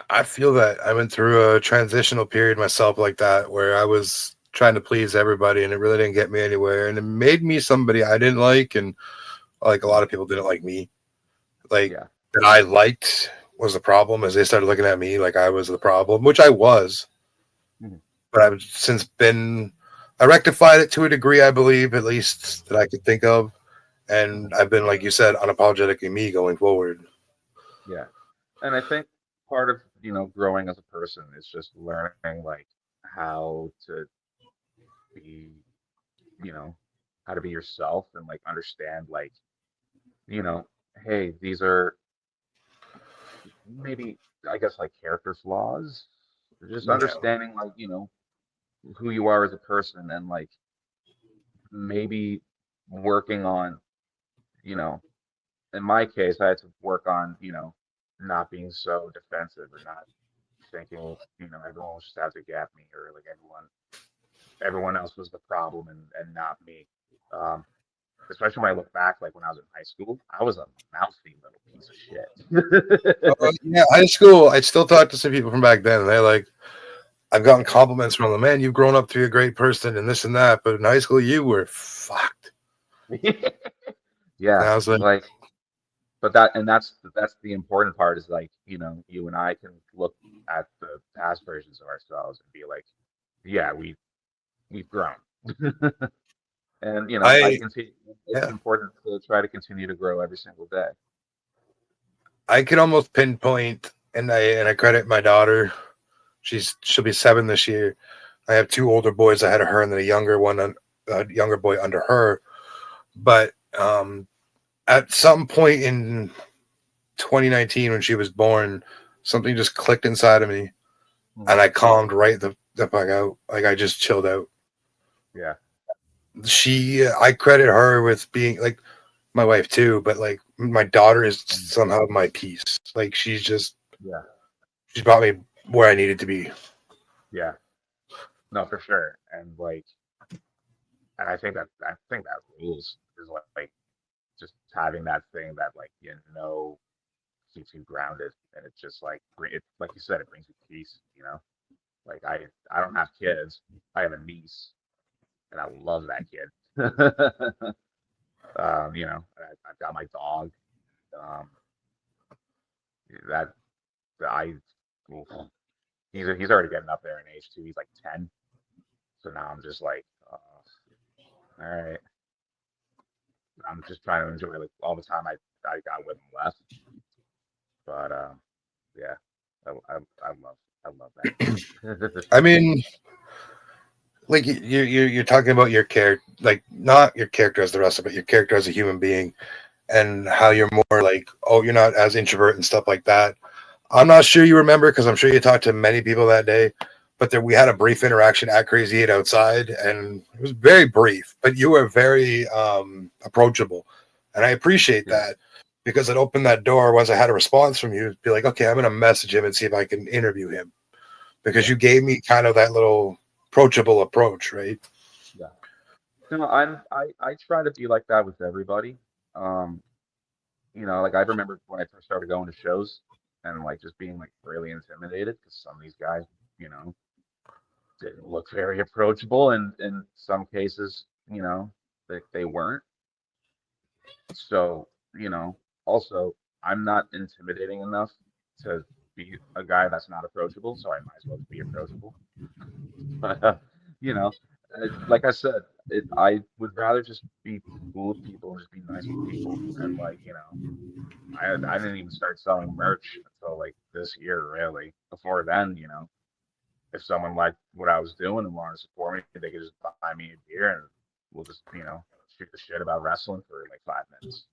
I feel that I went through a transitional period myself like that, where I was trying to please everybody and it really didn't get me anywhere. And it made me somebody I didn't like. And like a have. lot of people didn't like me. Like Yeah. that I liked was the problem as they started looking at me like I was the problem, which I was. Mhm. But I've since I rectified it to a degree, I believe, at least that I could think of. And Mhm. I've been, like you said, unapologetically me going forward. Yeah. And I think part of, growing as a person is just learning like how to be, you know, how to be yourself and like understand like, you know, hey, these are maybe I guess like character flaws. Just Yeah. understanding like, who you are as a person and like maybe working on, you know, in my case, I had to work on, not being so defensive or not thinking, everyone was just out to get me or like everyone else was the problem and not me. Um, Especially when I look back, like when I was in high school, I was a mouthy little piece of shit. Yeah, high school, I still talk to some people from back then. And they're like, I've gotten compliments from them, man, you've grown up to be a great person and this and that. But in high school, you were fucked. And Yeah, I was like, like, but that's the important part is like, you and I can look at the past versions of ourselves and be like, yeah, we've grown. And I I, continue. It's yeah, important to try to continue to grow every single day. I could almost pinpoint, and I credit my daughter. She'll be 7 this year. I have 2 older boys ahead of her, and then a younger boy under her. But at some point in 2019, when she was born, something just clicked inside of me, Mhm. and I calmed right the fuck out. Like I just chilled out. Yeah. I credit her with being like my wife too, but like my daughter is Mhm. somehow my peace. Like Yeah. she's brought me where I needed to be. Yeah. No, for sure. And like, and I think that rules is like just having that thing that like keeps you grounded, and it's just like it like you said, it brings you peace. Like I don't have kids. I have a niece, and I love that kid. I've got my dog. Um, that I oof, he's already getting up there in age too. He's like 10, so now I'm just like, all right. I'm just trying to enjoy like all the time I got with him left. But yeah, I, I, I love I love that kid. I mean, like you're talking about your character, like not your character as the wrestler, but your character as a human being, and how you're more like, oh, you're not as introvert and stuff like that. I'm not sure you remember because I'm sure you talked to many people that day, but we had a brief interaction at Crazy 8 outside, and it was very brief, but you were very approachable, and I appreciate Yeah, that because it opened that door. Once I had a response from you, be like, okay, I'm gonna message him and see if I can interview him because yeah, you gave me kind of that little approachable approach, right? yeah. No, I try to be like that with everybody. Um, like I remember when I first started going to shows and like just being like really intimidated because some of these guys, you know, didn't look very approachable, and in some cases, they weren't. So, also, I'm not intimidating enough to be a guy that's not approachable, so I might as well be approachable. But you know, like I said, I would rather just be cool with people and just be nice with people. And like, I didn't even start selling merch until like this year, really. Before then, if someone liked what I was doing and wanted to support me, they could just buy me a beer and we'll just, shoot the shit about wrestling for like 5 minutes.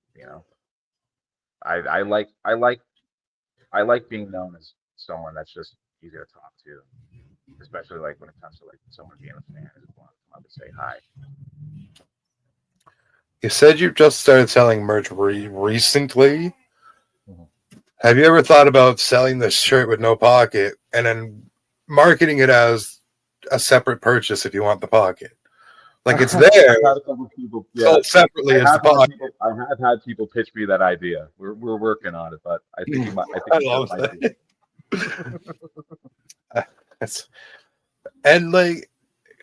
I like being known as someone that's just easy to talk to, especially like when it comes to like someone being a fan and just want to come up and say hi. You said you just started selling merch recently. Mhm. Have you ever thought about selling the shirt with no pocket and then marketing it as a separate purchase if you want the pocket? Like it's there, I've had a couple people, sold separately as the pocket. I have had people pitch me that idea. We're working on it, but I think you might. I think I you love might be. that. And like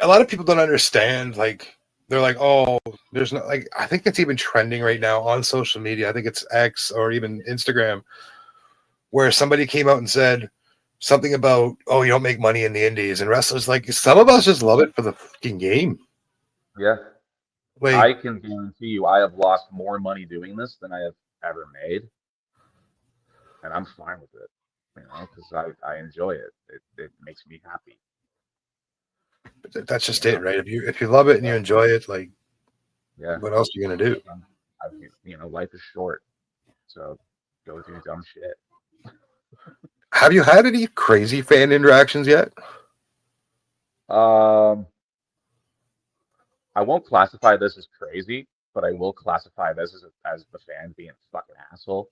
a lot of people don't understand. Like they're like, oh, there's no like. I think it's even trending right now on social media. I think it's X or even Instagram, where somebody came out and said something about, oh, you don't make money in the indies, and wrestlers like some of us just love it for the fucking game. Yeah, Like I can guarantee you, I have lost more money doing this than I have ever made, and I'm fine with it. Because I enjoy it. It makes me happy. that's just You it, know? right? If you love it and you Yeah, enjoy it, like yeah. what else are you gonna do? Life is short, so go do dumb shit. Have you had any crazy fan interactions yet? Um, I won't classify this as crazy, but I will classify this as the fan being a fucking asshole.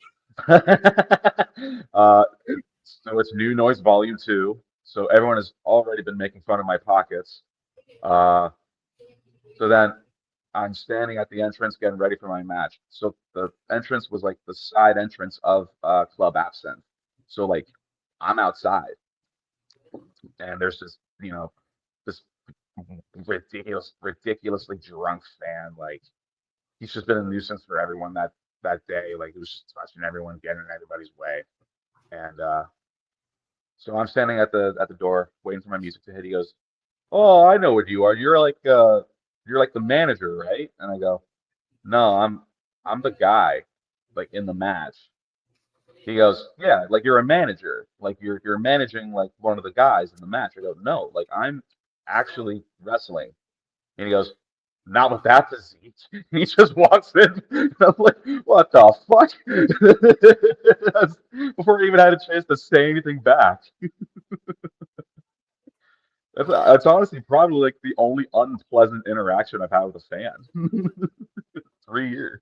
uh, so it's New Noise Volume 2. So everyone has already been making fun of my pockets. Uh, so then I'm standing at the entrance getting ready for my match. So the entrance was like the side entrance of Club Absinthe. So like I'm outside and there's this ridiculously drunk fan. Like he's just been a nuisance for everyone that day. Like he was just touching everyone, getting in everybody's way. And so I'm standing at the door waiting for my music to hit. He goes, "Oh, I know what you are. You're like the manager, right?" And I go, "No, I'm the guy, like in the match." He goes, "Yeah, like you're a manager, like you're managing like one of the guys in the match." I go, "No, like I'm actually wrestling." And he goes, "Not with that physique." He just walks in. And I'm like, "What the fuck?" Before I even had a chance to say anything back. That's honestly probably like the only unpleasant interaction I've had with a fan. 3 years.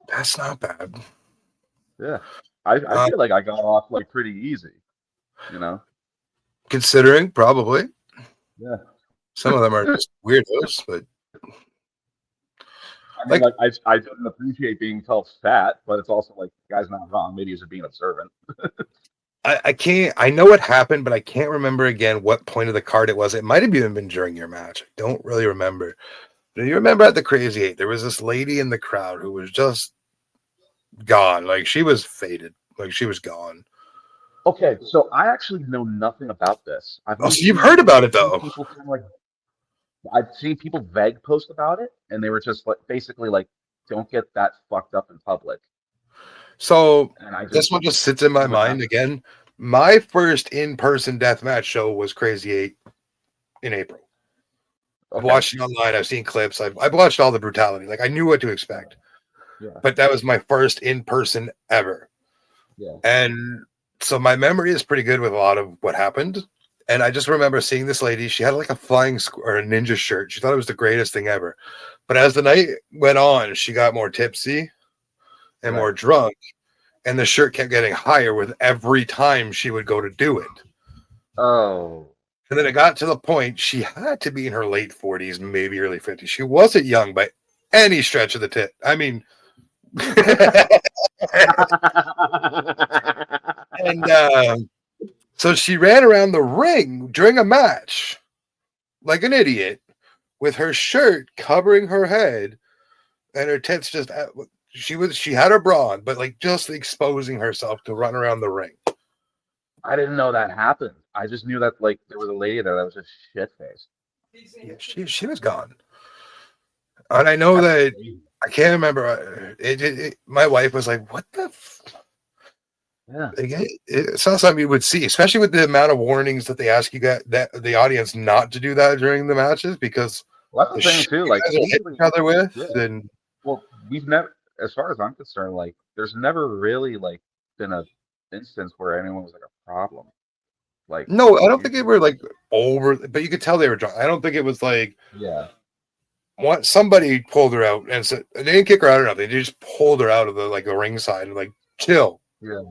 That's not bad. Yeah. I Uh, feel like I got off like pretty easy, you know? Considering probably Yeah. some of them are just weirdos, but I mean, like like I didn't appreciate being called fat, but it's also like the guy's not wrong. Maybe he's just being observant. I can't. I know what happened, but I can't remember again what point of the card it was. It might have even been during your match. I don't really remember. Do you remember at the Crazy 8, there was this lady in the crowd who was just gone. Like she was faded. Like she was gone. Okay, so I actually know nothing about this. I've Oh, only so you've seen heard about I've it seen though. people kind of like I've seen people vague post about it, and they were just like basically like, "Don't get that fucked up in public." So And I this just one just sits in my never mind happened. again. My first in-person deathmatch show was Crazy 8 in April. I've Okay. watched it online. I've seen clips. I've watched all the brutality. Like I knew what to expect. Yeah. But that was my first in-person ever. Yeah. And so my memory is pretty good with a lot of what happened. And I just remember seeing this lady. She had like a flying or a ninja shirt. She thought it was the greatest thing ever. But as the night went on, she got more tipsy and Right. more drunk. And the shirt kept getting higher with every time she would go to do it. Oh. And then it got to the point she had to be in her late 40s, maybe early 50s. She wasn't young by any stretch of the tit. I mean, and so she ran around the ring during a match like an idiot with her shirt covering her head and her tits just she had her bra on, but like just exposing herself to run around the ring. I didn't know that happened. I just knew that like there was a lady there that was just shit faced. Yeah, she was gone, and I know That's that crazy. I can't remember. My wife was like, "What the?" Yeah. Like, it's not something you would see, especially with the amount of warnings that they ask you that the audience not to do that during the matches because Well, that's the the thing shit too. you Like guys are hitting usually, each other with, yeah. then Well, we've never, as far as I'm concerned, like there's never really like been a instance where anyone was like a problem. Like no, I it's don't think they usually, were like over, but you could tell they were drunk. I don't think it was like yeah, once somebody pulled her out and said they didn't kick her out or nothing. They just pulled her out of the ringside and like chill. yeah,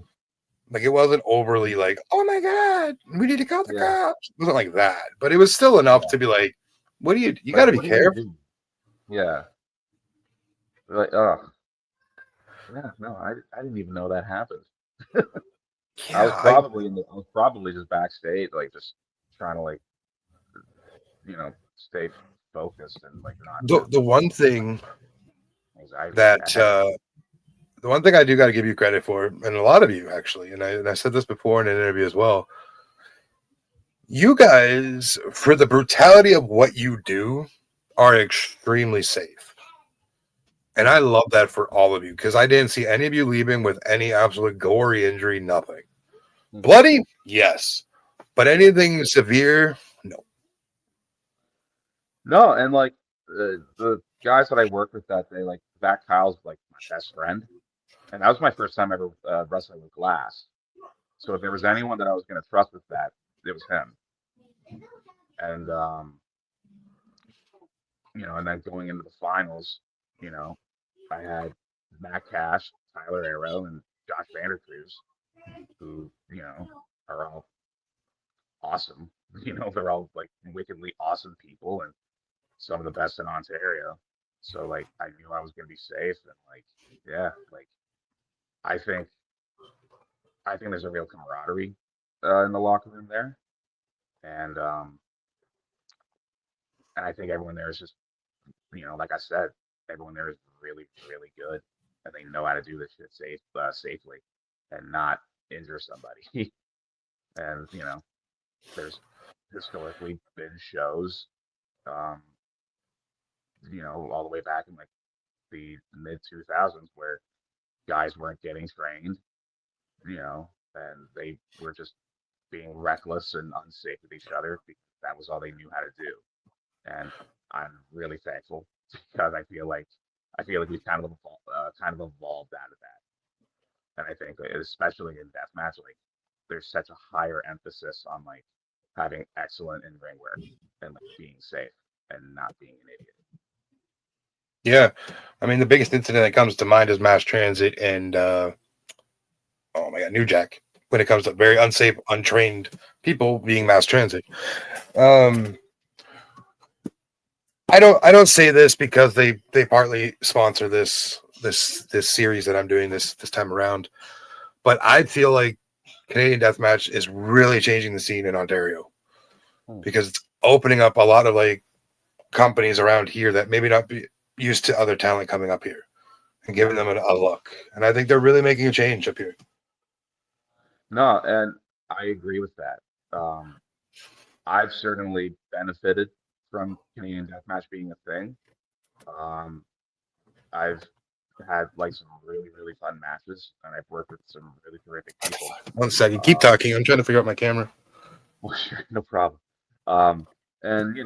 Like it wasn't overly like, oh my god, we need to call the yeah, cops. It wasn't like that, but it was still enough yeah. to be like, what do you got Like to be what do you careful. do? Yeah. Like, oh, yeah. No, I didn't even know that happened. Yeah, I was probably just backstage, like just trying to like stay focused and like not the have the one thing anxiety that attack. the one thing I do got to give you credit for, and a lot of you actually, and I said this before in an interview as well. You guys, for the brutality of what you do, are extremely safe. And I love that for all of you because I didn't see any of you leaving with any absolute gory injury, nothing. Mhm. Bloody, yes. But anything severe, no. No, and like the guys that I worked with that day, like Zach Kyle's like my best friend, and that was my first time ever wrestling with glass. So if there was anyone that I was going to trust with that, it was him. And and then going into the finals, you know, I had Matt Cash, Tyler Arrow, and Josh Vandercruz, who are all awesome. They're all like wickedly awesome people and some of the best in Ontario. So like I knew I was gonna be safe and like yeah, like I think I think there's a real camaraderie in the locker room there. And and I think everyone there is just like I said, everyone there is really, really good and they know how to do this shit safely and not injure somebody. And there's historically been shows um, all the way back in like the mid 2000s where guys weren't getting trained, and they were just being reckless and unsafe with each other because that was all they knew how to do. And I'm really thankful because I feel like we've kind of evolved out of that. And I think especially in deathmatch, like there's such a higher emphasis on like having excellent in ring work and like being safe and not being an idiot. Yeah. I mean, the biggest incident that comes to mind is mass transit and, oh my God, New Jack, when it comes to very unsafe, untrained people being mass transit. Um, I don't say this because they partly sponsor this series that I'm doing this time around, but I feel like Canadian Deathmatch is really changing the scene in Ontario because it's opening up a lot of like companies around here that maybe not be used to other talent coming up here and giving them a look. And I think they're really making a change up here. No, and I agree with that. I've certainly benefited from Canadian Deathmatch being a thing. Um, I've had like some really, really fun matches, and I've worked with some really terrific people. One second, keep talking. I'm trying to figure out my camera. Well, sure, no problem. And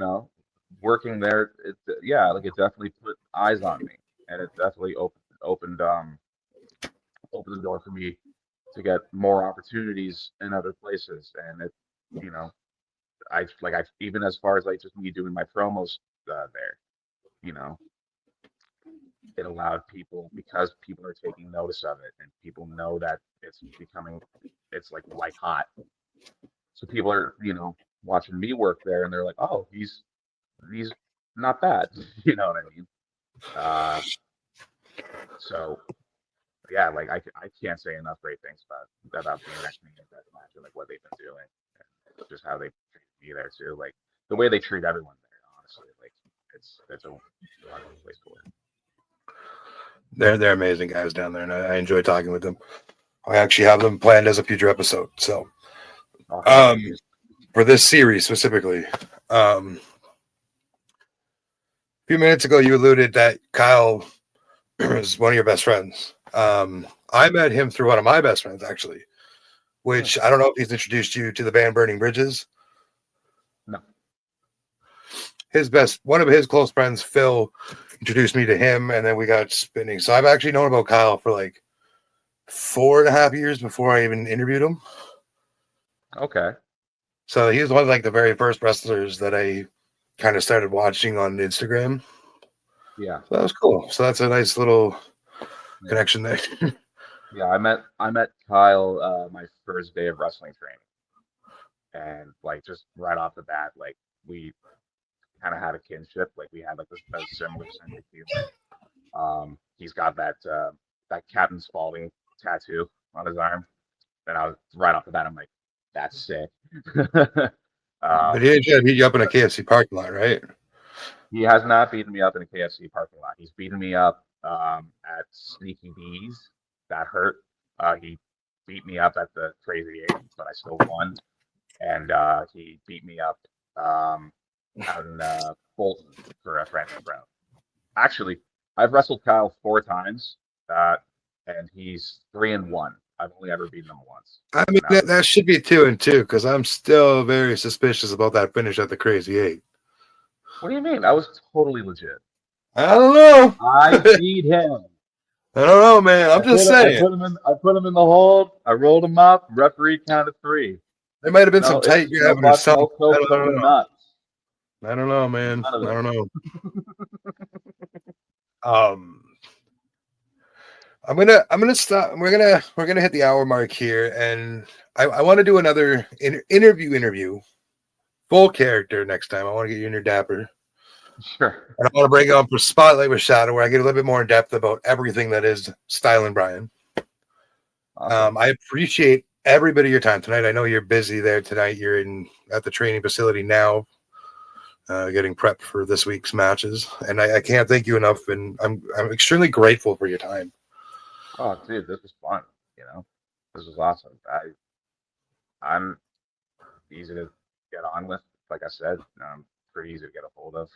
working there, like it definitely put eyes on me, and it definitely opened the door for me to get more opportunities in other places. And it, you know, I even as far as like just me doing my promos there, you know, it allowed people because people are taking notice of it and people know that it's like white hot. So people are, watching me work there and they're like, oh, he's not bad. You know what I mean? Uh, so yeah, like I can't say enough great things about being that Canadian Deathmatch and like what they've been doing and just how they treat me there too. Like the way they treat everyone there, honestly, like it's a wonderful place to work. They're amazing guys down there, and I enjoy talking with them. I actually have them planned as a future episode. So Okay. For this series specifically. A few minutes ago, you alluded that Kyle is one of your best friends. I met him through one of my best friends, actually, which I don't know if he's introduced you to the band Burning Bridges. No. One of his close friends, Phil, introduced me to him, and then we got spinning. So I've actually known about Kyle for like 4.5 years before I even interviewed him. Okay. So he was one of like the very first wrestlers that I kind of started watching on Instagram. Yeah. So that was cool. So that's a nice little connection there. Yeah, I met Kyle my first day of wrestling training. And like just right off the bat, like we kind of had a kinship. Like we had like this a similar sense of humor. He's got that Captain Spaulding tattoo on his arm. And I was right off the bat, I'm like, that's sick. But he didn't beat you up in a KFC parking lot, right? He has not beaten me up in a KFC parking lot. He's beaten me up at Sneaky D's. That hurt. He beat me up at the Crazy 8, but I still won. And he beat me up out in Bolton for a Francis Brown. Actually, I've wrestled Kyle 4 times, and he's 3-1. I've only ever beaten him once. I mean, that should be 2-2 because I'm still very suspicious about that finish at the Crazy 8. What do you mean? That was totally legit. I don't know. I beat him. I don't know, man. I'm just saying. I put him in the hold. I rolled him up. Referee counted 3. There might have been some tight grabbing or something. I don't know. I don't know, man. I don't know. I'm gonna stop. We're gonna hit the hour mark here, and I want to do another interview, full character next time. I want to get you in your dapper. Sure. And I want to bring it on for Spotlight with Shadow, where I get a little bit more in depth about everything that is Style and Brian. Awesome. I appreciate every bit of your time tonight. I know you're busy there tonight. You're at the training facility now, getting prepped for this week's matches, and I can't thank you enough. And I'm extremely grateful for your time. Oh, dude, this was fun. This was awesome. I'm easy to get on with. Like I said, pretty easy to get a hold of.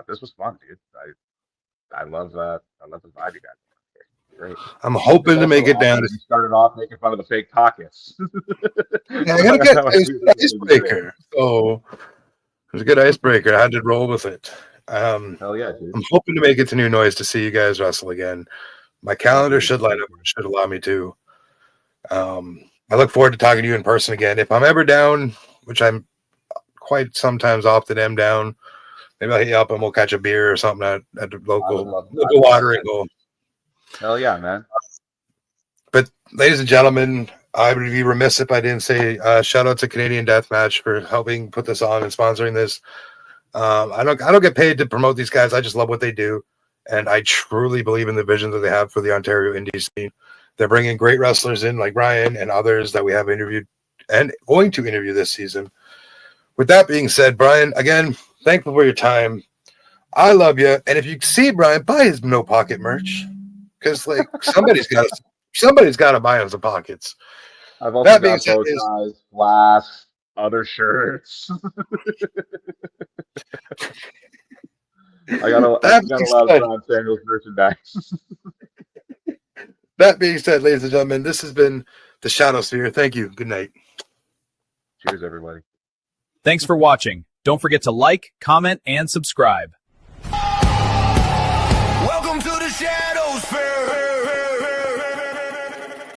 This was fun, dude. I love the vibe you got. Great. I'm hoping to make it down. You started off making fun of the fake pockets. Yeah, I gotta get an icebreaker. So it was a good icebreaker. I had to roll with it. Hell yeah, dude. I'm hoping to make it to New Noise to see you guys wrestle again. My calendar should line up. Should allow me to. I look forward to talking to you in person again. If I'm ever down, which I'm quite sometimes often am down, maybe I'll hit you up and we'll catch a beer or something at the local watering hole. Hell yeah, man. But ladies and gentlemen, I would be remiss if I didn't say shout out to Canadian Deathmatch for helping put this on and sponsoring this. I don't get paid to promote these guys. I just love what they do. And I truly believe in the vision that they have for the Ontario indie scene. They're bringing great wrestlers in like Ryan and others that we have interviewed and going to interview this season. With that being said, Brian, again, thankful for your time. I love you. And if you see Brian, buy his No Pocket merch. Because like somebody's got to buy him some pockets. I've also got bow ties, flasks, other shirts. I got a lot of Brian Samuels merchandise. That being said, ladies and gentlemen, this has been the Shadowsphere. Thank you. Good night. Cheers, everybody. Thanks for watching. Don't forget to like, comment, and subscribe.